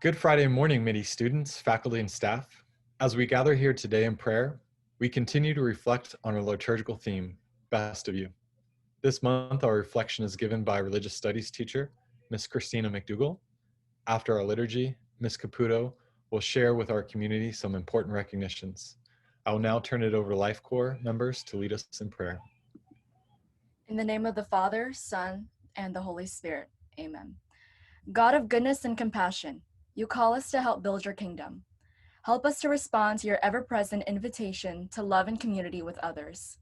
Good Friday morning, Midi students, faculty, and staff. As we gather here today in prayer, we continue to reflect on our liturgical theme, Best of You. This month, our reflection is given by religious studies teacher, Miss Christina McDougall. After our liturgy, Miss Caputo will share with our community some important recognitions. I will now turn it over to Life Corps members to lead us in prayer. In the name of the Father, Son, and the Holy Spirit. Amen. God of goodness and compassion, you call us to help build your kingdom. Help us to respond to your ever-present invitation to love and community with others.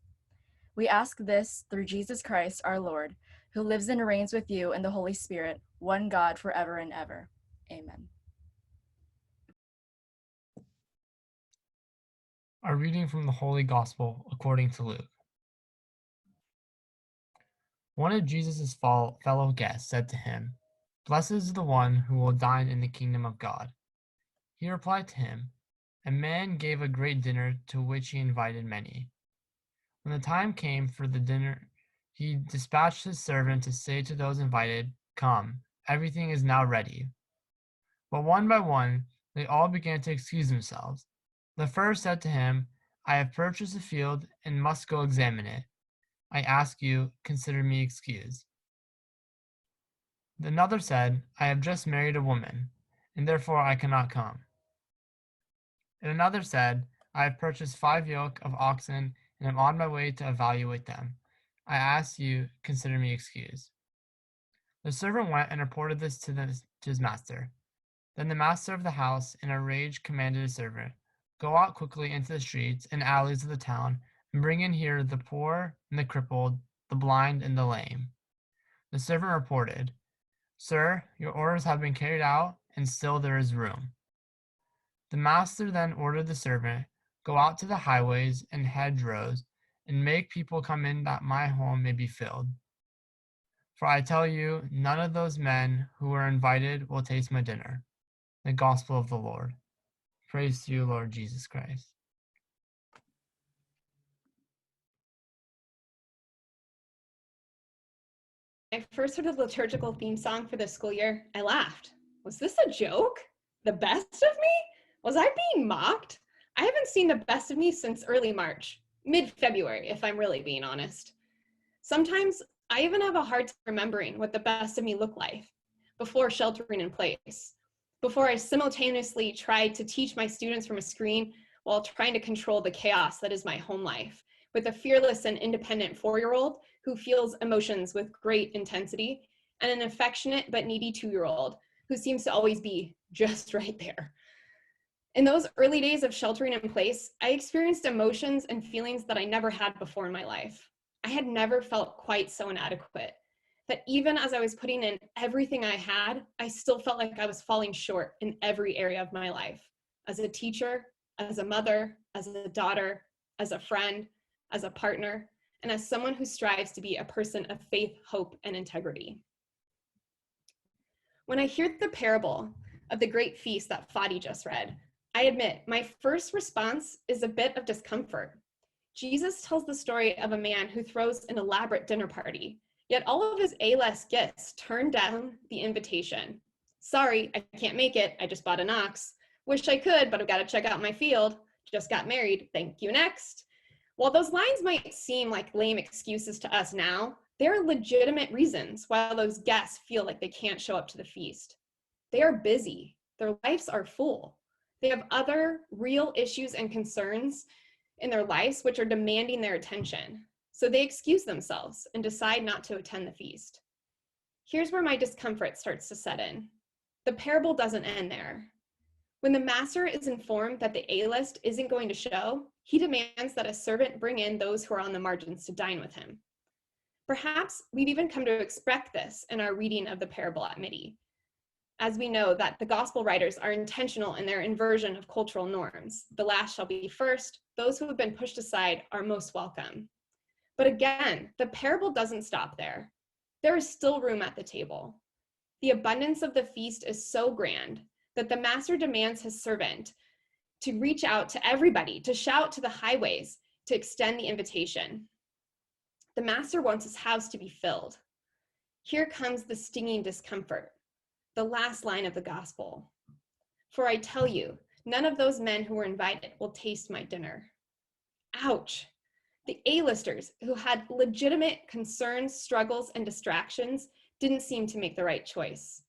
We ask this through Jesus Christ, our Lord, who lives and reigns with you in the Holy Spirit, one God forever and ever. Amen. A reading from the Holy Gospel according to Luke. One of Jesus' fellow guests said to him, "Blessed is the one who will dine in the kingdom of God." He replied to him, "A man gave a great dinner to which he invited many. When the time came for the dinner, he dispatched his servant to say to those invited, 'Come, everything is now ready.' But one by one, they all began to excuse themselves. The first said to him, 'I have purchased a field and must go examine it. I ask you, consider me excused.' Another said, 'I have just married a woman, and therefore I cannot come.' And another said, 'I have purchased 5 yoke of oxen and am on my way to evaluate them. I ask you, consider me excused.' The servant went and reported this to his master. Then the master of the house, in a rage, commanded his servant, 'Go out quickly into the streets and alleys of the town, and bring in here the poor and the crippled, the blind and the lame.' The servant reported, 'Sir, your orders have been carried out, and still there is room.' The master then ordered the servant, 'Go out to the highways and hedgerows, and make people come in that my home may be filled. For I tell you, none of those men who were invited will taste my dinner.' The Gospel of the Lord. Praise to you, Lord Jesus Christ." I first heard the liturgical theme song for this school year, I laughed. Was this a joke? The best of me? Was I being mocked? I haven't seen the best of me since early March, mid-February, if I'm really being honest. Sometimes I even have a hard time remembering what the best of me looked like before sheltering in place, before I simultaneously tried to teach my students from a screen while trying to control the chaos that is my home life, with a fearless and independent 4-year-old who feels emotions with great intensity, and an affectionate but needy 2-year-old who seems to always be just right there. In those early days of sheltering in place, I experienced emotions and feelings that I never had before in my life. I had never felt quite so inadequate, that even as I was putting in everything I had, I still felt like I was falling short in every area of my life, as a teacher, as a mother, as a daughter, as a friend, as a partner, and as someone who strives to be a person of faith, hope, and integrity. When I hear the parable of the great feast that Fadi just read, I admit my first response is a bit of discomfort. Jesus tells the story of a man who throws an elaborate dinner party, yet all of his A-list guests turn down the invitation. "Sorry, I can't make it. I just bought an ox. Wish I could, but I've got to check out my field. Just got married. Thank you, next." While those lines might seem like lame excuses to us now, there are legitimate reasons why those guests feel like they can't show up to the feast. They are busy. Their lives are full. They have other real issues and concerns in their lives which are demanding their attention. So they excuse themselves and decide not to attend the feast. Here's where my discomfort starts to set in. The parable doesn't end there. When the master is informed that the A-list isn't going to show, he demands that a servant bring in those who are on the margins to dine with him. Perhaps we've even come to expect this in our reading of the parable at Midi, as we know that the gospel writers are intentional in their inversion of cultural norms. The last shall be first. Those who have been pushed aside are most welcome. But again, the parable doesn't stop there. There is still room at the table. The abundance of the feast is so grand that the master demands his servant to reach out to everybody, to shout to the highways, to extend the invitation. The master wants his house to be filled. Here comes the stinging discomfort, the last line of the gospel. For I tell you, none of those men who were invited will taste my dinner. Ouch. The A-listers who had legitimate concerns, struggles, and distractions didn't seem to make the right choice.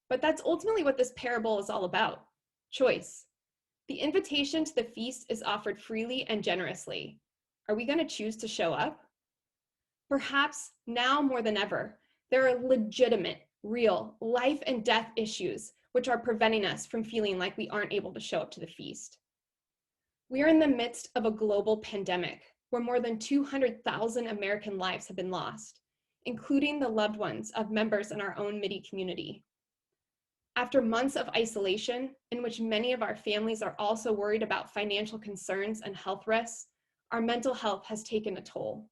But that's ultimately what this parable is all about, choice. The invitation to the feast is offered freely and generously. Are we going to choose to show up? Perhaps now more than ever, there are legitimate, real, life and death issues which are preventing us from feeling like we aren't able to show up to the feast. We are in the midst of a global pandemic where more than 200,000 American lives have been lost, including the loved ones of members in our own Midi community. After months of isolation, in which many of our families are also worried about financial concerns and health risks, our mental health has taken a toll.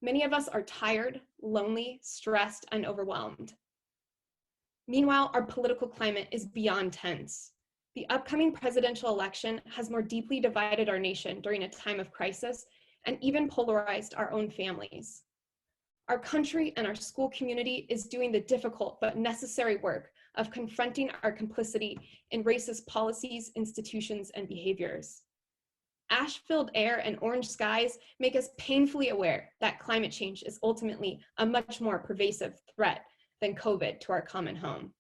Many of us are tired, lonely, stressed, and overwhelmed. Meanwhile, our political climate is beyond tense. The upcoming presidential election has more deeply divided our nation during a time of crisis and even polarized our own families. Our country and our school community is doing the difficult but necessary work of confronting our complicity in racist policies, institutions, and behaviors. Ash-filled air and orange skies make us painfully aware that climate change is ultimately a much more pervasive threat than COVID to our common home.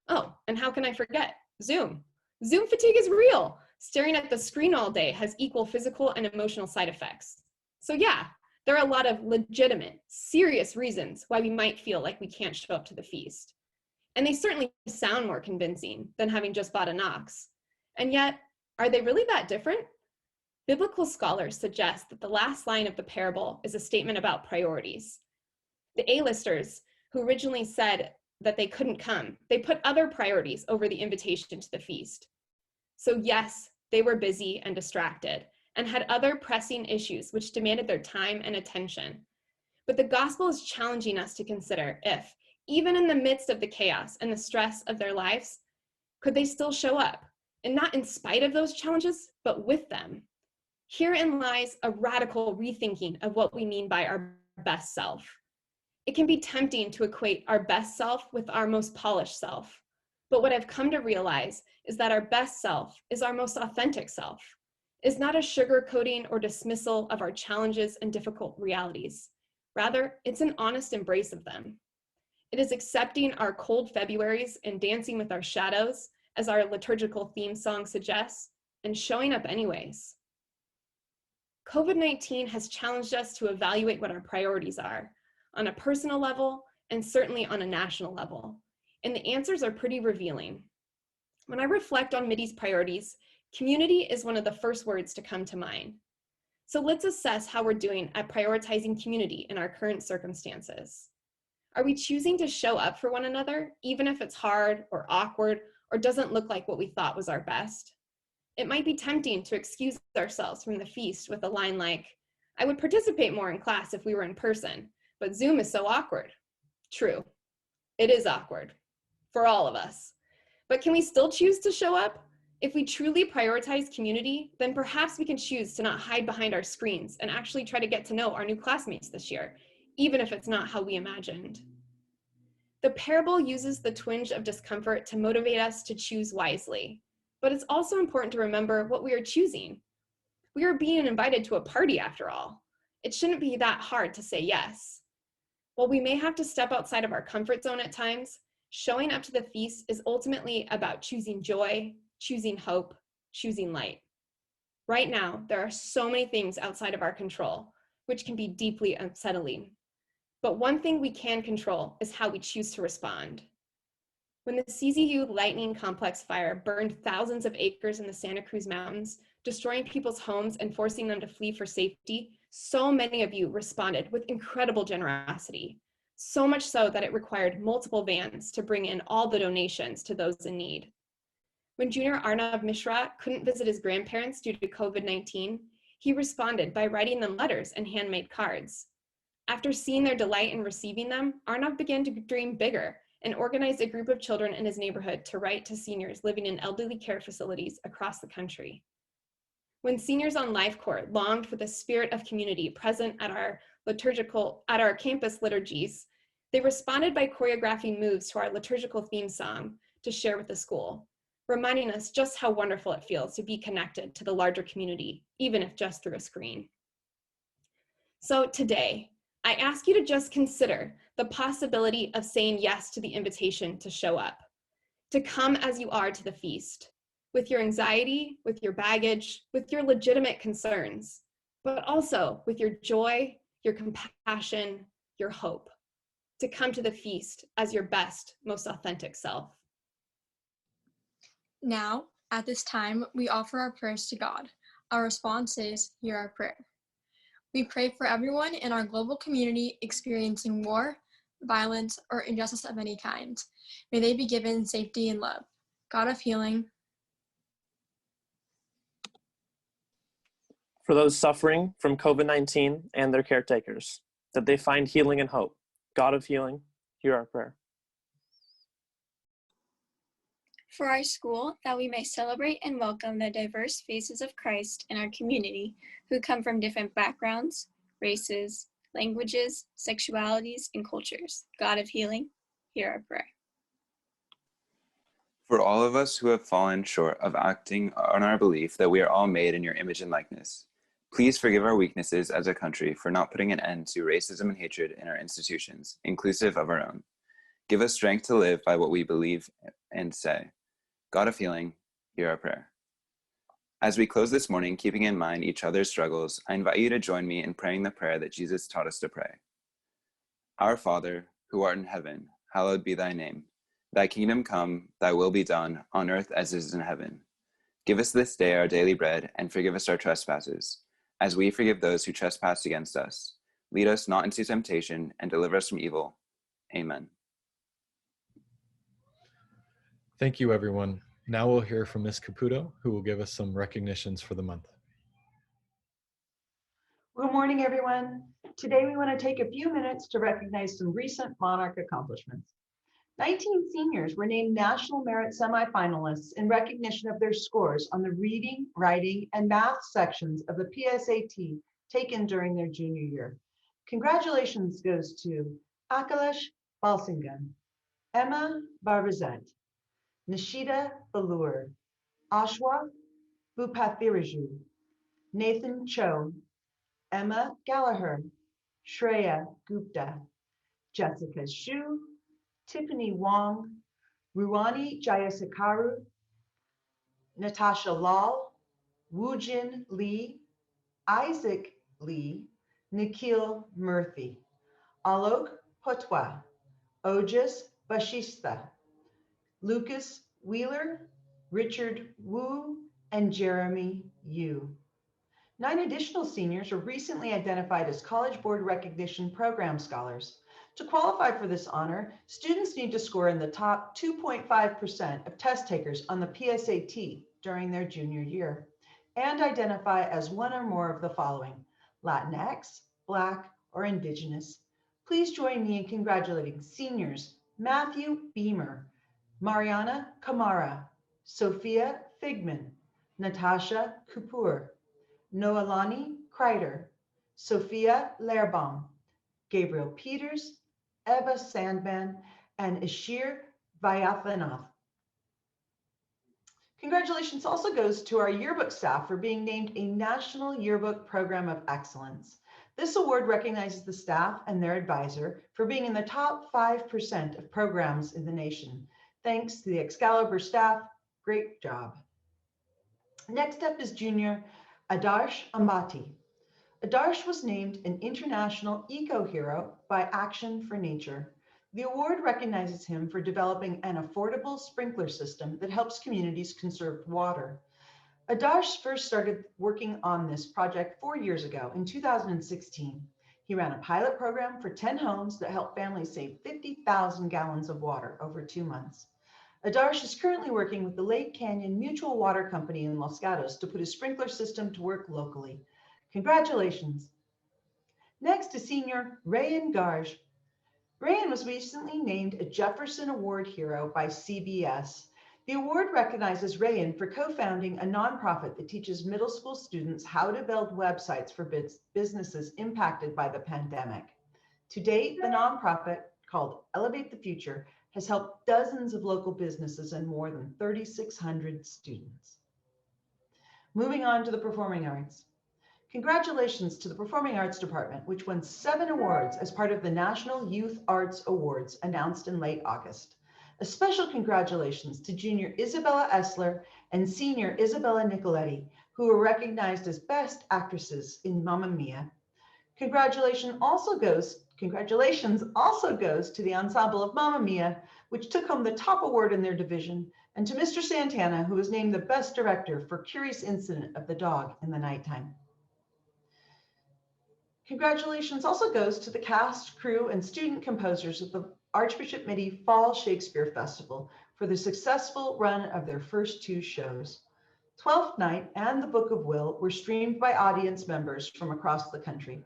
Oh, and how can I forget? Zoom. Zoom fatigue is real. Staring at the screen all day has equal physical and emotional side effects. So yeah, there are a lot of legitimate, serious reasons why we might feel like we can't show up to the feast. And they certainly sound more convincing than having just bought a Knox. And yet, are they really that different? Biblical scholars suggest that the last line of the parable is a statement about priorities. The A-listers, who originally said that they couldn't come, they put other priorities over the invitation to the feast. So yes, they were busy and distracted and had other pressing issues which demanded their time and attention. But the gospel is challenging us to consider if, even in the midst of the chaos and the stress of their lives, could they still show up? And not in spite of those challenges, but with them. Herein lies a radical rethinking of what we mean by our best self. It can be tempting to equate our best self with our most polished self. But what I've come to realize is that our best self is our most authentic self. It's not a sugarcoating or dismissal of our challenges and difficult realities. Rather, it's an honest embrace of them. It is accepting our cold Februaries and dancing with our shadows, as our liturgical theme song suggests, and showing up anyways. COVID-19 has challenged us to evaluate what our priorities are, on a personal level and certainly on a national level. And the answers are pretty revealing. When I reflect on Midi's priorities, community is one of the first words to come to mind. So let's assess how we're doing at prioritizing community in our current circumstances. Are we choosing to show up for one another, even if it's hard or awkward or doesn't look like what we thought was our best? It might be tempting to excuse ourselves from the feast with a line like, I would participate more in class if we were in person, but Zoom is so awkward. True, it is awkward for all of us. But can we still choose to show up? If we truly prioritize community, then perhaps we can choose to not hide behind our screens and actually try to get to know our new classmates this year, even if it's not how we imagined. The parable uses the twinge of discomfort to motivate us to choose wisely, but it's also important to remember what we are choosing. We are being invited to a party after all. It shouldn't be that hard to say yes. While we may have to step outside of our comfort zone at times, showing up to the feast is ultimately about choosing joy, choosing hope, choosing light. Right now, there are so many things outside of our control, which can be deeply unsettling. But one thing we can control is how we choose to respond. When the CZU Lightning Complex fire burned thousands of acres in the Santa Cruz Mountains, destroying people's homes and forcing them to flee for safety, so many of you responded with incredible generosity. So much so that it required multiple vans to bring in all the donations to those in need. When Junior Arnav Mishra couldn't visit his grandparents due to COVID-19, he responded by writing them letters and handmade cards. After seeing their delight in receiving them, Arnav began to dream bigger and organized a group of children in his neighborhood to write to seniors living in elderly care facilities across the country. When seniors on Life Court longed for the spirit of community present at our campus liturgies, they responded by choreographing moves to our liturgical theme song to share with the school, reminding us just how wonderful it feels to be connected to the larger community, even if just through a screen. So today, I ask you to just consider the possibility of saying yes to the invitation to show up, to come as you are to the feast, with your anxiety, with your baggage, with your legitimate concerns, but also with your joy, your compassion, your hope, to come to the feast as your best, most authentic self. Now, at this time, we offer our prayers to God. Our response is, hear our prayer. We pray for everyone in our global community experiencing war, violence, or injustice of any kind. May they be given safety and love. God of healing. For those suffering from COVID-19 and their caretakers, that they find healing and hope. God of healing, hear our prayer. For our school, that we may celebrate and welcome the diverse faces of Christ in our community who come from different backgrounds, races, languages, sexualities, and cultures. God of healing, hear our prayer. For all of us who have fallen short of acting on our belief that we are all made in your image and likeness, please forgive our weaknesses as a country for not putting an end to racism and hatred in our institutions, inclusive of our own. Give us strength to live by what we believe and say. God of healing, hear our prayer. As we close this morning, keeping in mind each other's struggles, I invite you to join me in praying the prayer that Jesus taught us to pray. Our Father, who art in heaven, hallowed be thy name. Thy kingdom come, thy will be done, on earth as it is in heaven. Give us this day our daily bread, and forgive us our trespasses, as we forgive those who trespass against us. Lead us not into temptation, and deliver us from evil. Amen. Thank you, everyone. Now we'll hear from Ms. Caputo, who will give us some recognitions for the month. Good morning, everyone. Today we want to take a few minutes to recognize some recent Monarch accomplishments. 19 seniors were named National Merit semifinalists in recognition of their scores on the reading, writing, and math sections of the PSAT taken during their junior year. Congratulations goes to Akalash Balsingan, Emma Barbazet, Nishita Balur, Ashwa Bupathiraju, Nathan Cho, Emma Gallagher, Shreya Gupta, Jessica Shu, Tiffany Wong, Ruwani Jayasekaru, Natasha Lal, Woojin Lee, Isaac Lee, Nikhil Murthy, Alok Potwa, Ojas Bashista, Lucas Wheeler, Richard Wu, and Jeremy Yu. 9 additional seniors were recently identified as College Board Recognition Program Scholars. To qualify for this honor, students need to score in the top 2.5% of test takers on the PSAT during their junior year and identify as one or more of the following: Latinx, Black, or Indigenous. Please join me in congratulating seniors Matthew Beamer, Mariana Kamara, Sophia Figman, Natasha Kapoor, Noelani Kreider, Sophia Lehrbaum, Gabriel Peters, Eva Sandman, and Ishir Vayathanath. Congratulations also goes to our yearbook staff for being named a National Yearbook Program of Excellence. This award recognizes the staff and their advisor for being in the top 5% of programs in the nation. Thanks to the Excalibur staff, great job. Next up is junior Adarsh Ambati. Adarsh was named an International Eco-Hero by Action for Nature. The award recognizes him for developing an affordable sprinkler system that helps communities conserve water. Adarsh first started working on this project 4 years ago in 2016. He ran a pilot program for 10 homes that helped families save 50,000 gallons of water over 2 months. Adarsh is currently working with the Lake Canyon Mutual Water Company in Los Gatos to put his sprinkler system to work locally. Congratulations. Next is senior Rayan Garj. Rayan was recently named a Jefferson Award Hero by CBS. The award recognizes Rayan for co-founding a nonprofit that teaches middle school students how to build websites for businesses impacted by the pandemic. To date, the nonprofit called Elevate the Future has helped dozens of local businesses and more than 3,600 students. Moving on to the performing arts. Congratulations to the Performing Arts Department, which won 7 awards as part of the National Youth Arts Awards announced in late August. A special congratulations to junior Isabella Essler and senior Isabella Nicoletti, who were recognized as Best Actresses in Mamma Mia. Congratulations also goes to the ensemble of Mamma Mia, which took home the top award in their division, and to Mr. Santana, who was named the Best Director for Curious Incident of the Dog in the Nighttime. Congratulations also goes to the cast, crew, and student composers of the Archbishop Mitty Fall Shakespeare Festival for the successful run of their first 2 shows. Twelfth Night and The Book of Will were streamed by audience members from across the country.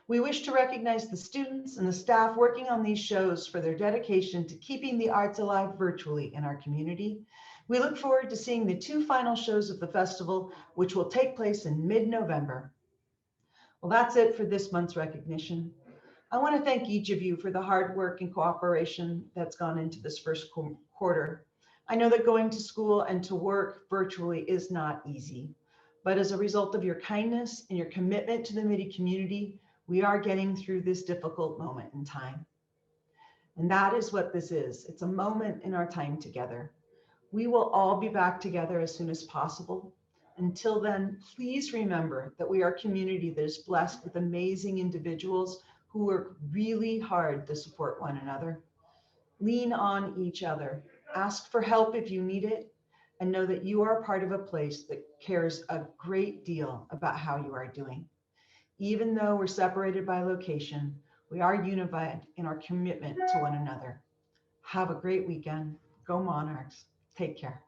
We wish to recognize the students and the staff working on these shows for their dedication to keeping the arts alive virtually in our community. We look forward to seeing the 2 final shows of the festival, which will take place in mid-November. Well, that's it for this month's recognition. I want to thank each of you for the hard work and cooperation that's gone into this first quarter. I know that going to school and to work virtually is not easy, but as a result of your kindness and your commitment to the Mitty community, we are getting through this difficult moment in time. And that is what this is. It's a moment in our time together. We will all be back together as soon as possible. Until then, please remember that we are a community that is blessed with amazing individuals who work really hard to support one another. Lean on each other. Ask for help if you need it, and know that you are part of a place that cares a great deal about how you are doing. Even though we're separated by location, we are unified in our commitment to one another. Have a great weekend. Go Monarchs. Take care.